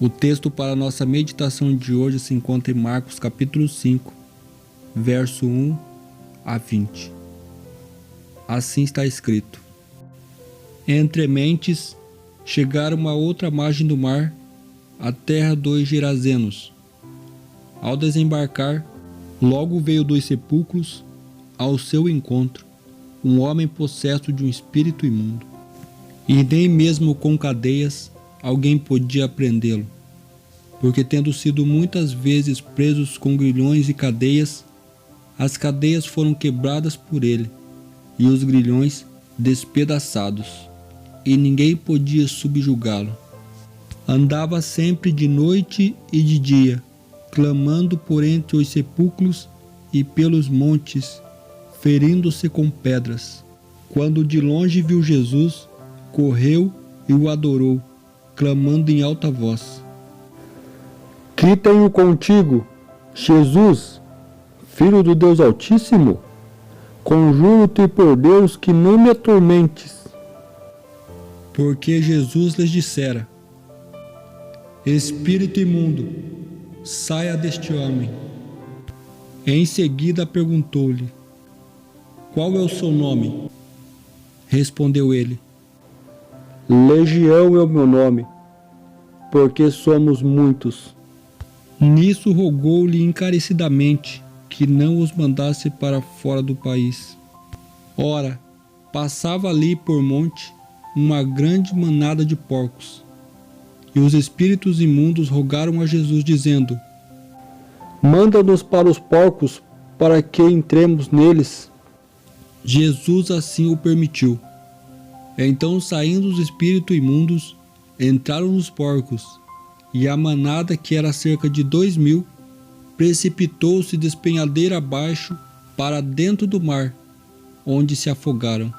O texto para a nossa meditação de hoje se encontra em Marcos capítulo 5, verso 1 a 20. Assim está escrito: Entre mentes chegaram a outra margem do mar, a terra dos Gerazenos. Ao desembarcar, logo veio dos sepulcros ao seu encontro um homem possesso de um espírito imundo. E nem mesmo com cadeias alguém podia prendê-lo, porque tendo sido muitas vezes presos com grilhões e cadeias, as cadeias foram quebradas por ele, e os grilhões despedaçados, e ninguém podia subjugá-lo. Andava sempre de noite e de dia, clamando por entre os sepulcros e pelos montes, ferindo-se com pedras. Quando de longe viu Jesus, correu e o adorou, clamando em alta voz: Que tenho contigo, Jesus, Filho do Deus Altíssimo? Conjuro-te por Deus que não me atormentes. Porque Jesus lhes dissera: Espírito imundo, saia deste homem. Em seguida perguntou-lhe: Qual é o seu nome? Respondeu ele: Legião é o meu nome, porque somos muitos. Nisso rogou-lhe encarecidamente que não os mandasse para fora do país. Ora, passava ali por monte uma grande manada de porcos. E os espíritos imundos rogaram a Jesus, dizendo: Manda-nos para os porcos, para que entremos neles. Jesus assim o permitiu. Então, saindo os espíritos imundos, entraram nos porcos, e a manada, que era cerca de 2.000, precipitou-se despenhadeira abaixo para dentro do mar, onde se afogaram.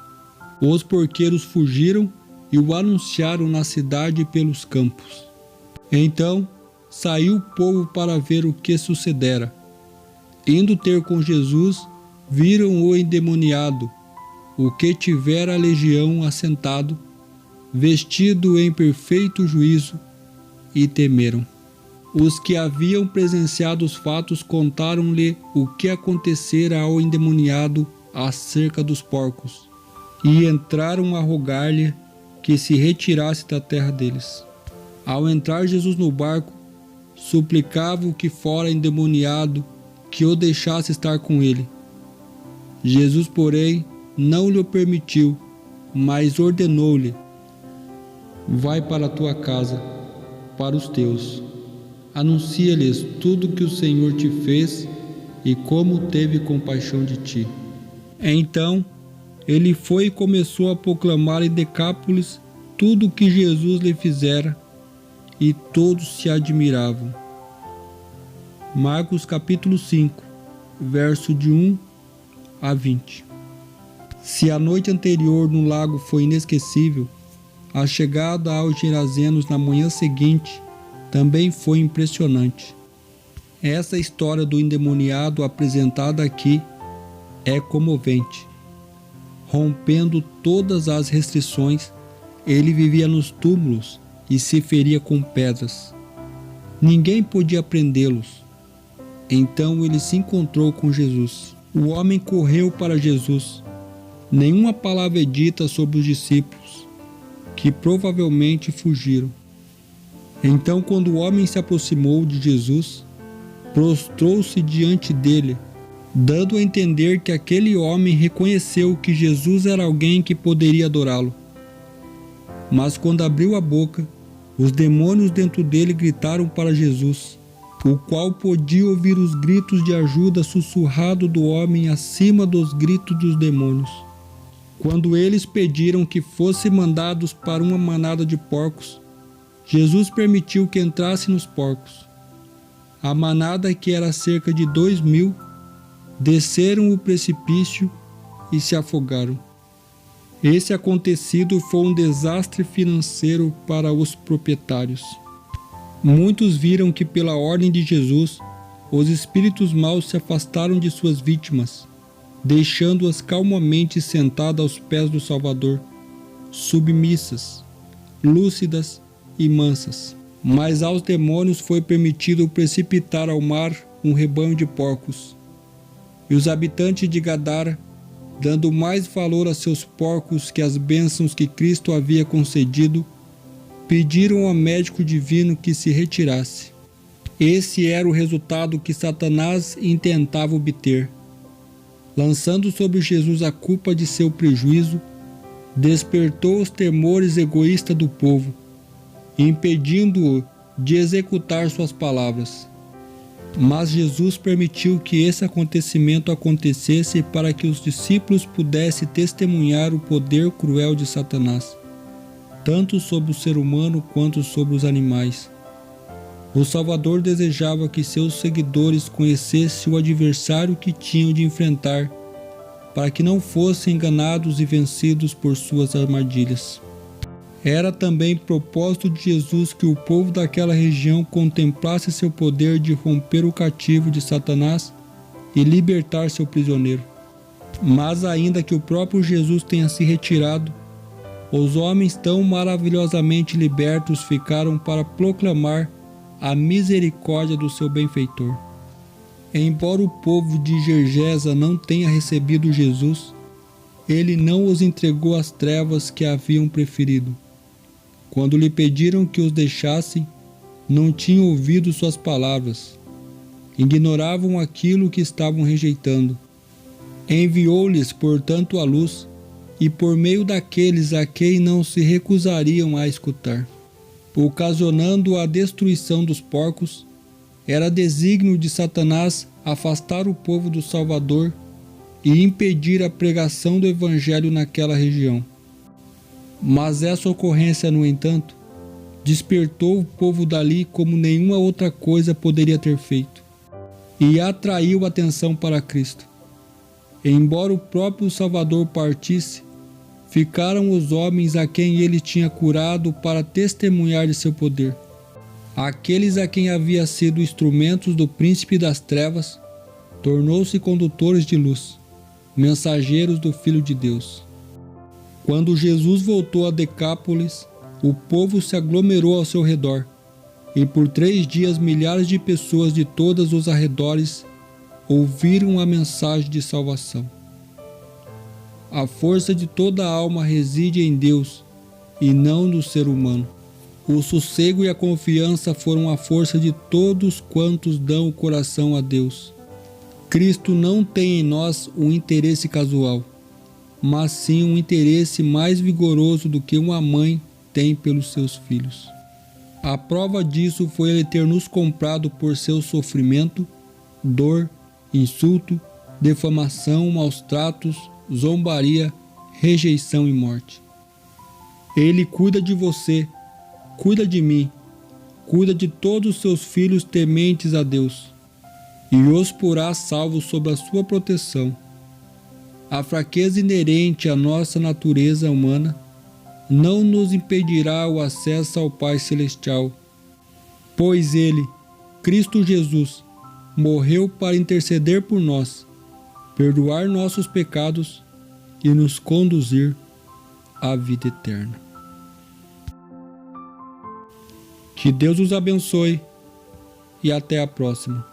Os porqueiros fugiram e o anunciaram na cidade e pelos campos. Então saiu o povo para ver o que sucedera. Indo ter com Jesus, viram o endemoniado, o que tivera a legião assentado, vestido em perfeito juízo, e temeram. Os que haviam presenciado os fatos contaram-lhe o que acontecera ao endemoniado acerca dos porcos, e entraram a rogar-lhe que se retirasse da terra deles. Ao entrar Jesus no barco, suplicava o que fora endemoniado que o deixasse estar com ele. Jesus, porém, não lhe o permitiu, mas ordenou-lhe: Vai para a tua casa, para os teus. Anuncia-lhes tudo que o Senhor te fez e como teve compaixão de ti. Então ele foi e começou a proclamar em Decápolis tudo o que Jesus lhe fizera, e todos se admiravam. Marcos capítulo 5, verso de 1 a 20. Se a noite anterior no lago foi inesquecível, a chegada aos Gerazenos na manhã seguinte também foi impressionante. Essa história do endemoniado apresentada aqui é comovente. Rompendo todas as restrições, ele vivia nos túmulos e se feria com pedras. Ninguém podia prendê-los. Então ele se encontrou com Jesus. O homem correu para Jesus. Nenhuma palavra é dita sobre os discípulos, que provavelmente fugiram. Então, quando o homem se aproximou de Jesus, prostrou-se diante dele, dando a entender que aquele homem reconheceu que Jesus era alguém que poderia adorá-lo. Mas quando abriu a boca, os demônios dentro dele gritaram para Jesus, o qual podia ouvir os gritos de ajuda sussurrado do homem acima dos gritos dos demônios. Quando eles pediram que fossem mandados para uma manada de porcos, Jesus permitiu que entrassem nos porcos. A manada, que era cerca de 2.000, desceram o precipício e se afogaram. Esse acontecido foi um desastre financeiro para os proprietários. Muitos viram que, pela ordem de Jesus, os espíritos maus se afastaram de suas vítimas, deixando-as calmamente sentadas aos pés do Salvador, submissas, lúcidas e mansas. Mas aos demônios foi permitido precipitar ao mar um rebanho de porcos. E os habitantes de Gadara, dando mais valor a seus porcos que às bênçãos que Cristo havia concedido, pediram ao médico divino que se retirasse. Esse era o resultado que Satanás intentava obter. Lançando sobre Jesus a culpa de seu prejuízo, despertou os temores egoístas do povo, impedindo-o de executar suas palavras. Mas Jesus permitiu que esse acontecimento acontecesse para que os discípulos pudessem testemunhar o poder cruel de Satanás, tanto sobre o ser humano quanto sobre os animais. O Salvador desejava que seus seguidores conhecessem o adversário que tinham de enfrentar, para que não fossem enganados e vencidos por suas armadilhas. Era também propósito de Jesus que o povo daquela região contemplasse seu poder de romper o cativo de Satanás e libertar seu prisioneiro. Mas ainda que o próprio Jesus tenha se retirado, os homens tão maravilhosamente libertos ficaram para proclamar a misericórdia do seu benfeitor. Embora o povo de Gergesa não tenha recebido Jesus, ele não os entregou às trevas que haviam preferido. Quando lhe pediram que os deixassem, não tinham ouvido suas palavras. Ignoravam aquilo que estavam rejeitando. Enviou-lhes, portanto, a luz, e por meio daqueles a quem não se recusariam a escutar. Ocasionando a destruição dos porcos, era desígnio de Satanás afastar o povo do Salvador e impedir a pregação do Evangelho naquela região. Mas essa ocorrência, no entanto, despertou o povo dali como nenhuma outra coisa poderia ter feito, e atraiu a atenção para Cristo. Embora o próprio Salvador partisse, ficaram os homens a quem ele tinha curado para testemunhar de seu poder. Aqueles a quem havia sido instrumentos do príncipe das trevas, tornou-se condutores de luz, mensageiros do Filho de Deus. Quando Jesus voltou a Decápolis, o povo se aglomerou ao seu redor, e por 3 dias milhares de pessoas de todos os arredores ouviram a mensagem de salvação. A força de toda a alma reside em Deus, e não no ser humano. O sossego e a confiança foram a força de todos quantos dão o coração a Deus. Cristo não tem em nós um interesse casual, mas sim um interesse mais vigoroso do que uma mãe tem pelos seus filhos. A prova disso foi ele ter nos comprado por seu sofrimento, dor, insulto, defamação, maus tratos, zombaria, rejeição e morte. Ele cuida de você, cuida de mim, cuida de todos os seus filhos tementes a Deus, e os porá salvos sob a sua proteção. A fraqueza inerente à nossa natureza humana não nos impedirá o acesso ao Pai Celestial, pois Ele, Cristo Jesus, morreu para interceder por nós, perdoar nossos pecados e nos conduzir à vida eterna. Que Deus os abençoe e até a próxima.